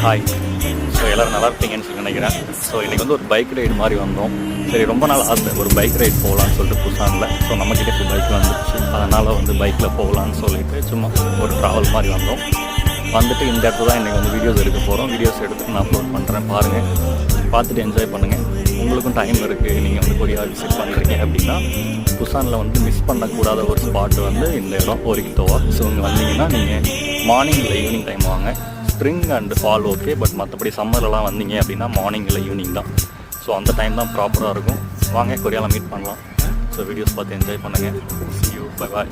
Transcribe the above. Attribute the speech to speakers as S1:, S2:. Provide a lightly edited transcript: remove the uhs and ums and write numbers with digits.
S1: Hi. So எல்லோரும் நல்லா இருப்பீங்கன்னு சொல்லி நினைக்கிறேன். ஸோ இன்றைக்கி வந்து ஒரு பைக் ரைடு மாதிரி வந்தோம். சரி, ரொம்ப நாள் ஆசை ஒரு பைக் ரைடு போகலான்னு சொல்லிட்டு புசானில். ஸோ நம்மக்கிட்டே இப்போ பைக் வந்துடுச்சு, அதனால் வந்து பைக்கில் போகலான்னு சொல்லிட்டு சும்மா ஒரு ட்ராவல் மாதிரி வந்தோம். வந்துட்டு இந்த இடத்துல தான் இன்றைக்கி வந்து வீடியோஸ் எடுக்க போகிறோம். வீடியோஸ் எடுத்து நான் அப்லோட் பண்ணுறேன், பாருங்கள், பார்த்துட்டு என்ஜாய் பண்ணுங்கள். உங்களுக்கும் டைம் இருக்குது, நீங்கள் வந்து கொரியா விசிட் பண்ணுறீங்க அப்படின்னா புசானில் வந்து மிஸ் பண்ணக்கூடாத ஒரு ஸ்பாட் வந்து இந்த இடம் ஒரிகிட்டோவா. ஸோ இங்கே வந்தீங்கன்னா நீங்கள் மார்னிங் இல்லை ஈவினிங் டைம் வாங்க. Spring and fall okay, but மற்றபடி சம்மர்லாம் வந்தீங்க அப்படின்னா மார்னிங் இல்லை ஈவினிங் தான். ஸோ அந்த டைம் தான் ப்ராப்பராக இருக்கும். வாங்க, கொரியாவில் மீட் பண்ணலாம். ஸோ வீடியோஸ் பார்த்து என்ஜாய் பண்ணுங்கள். See you, bye bye.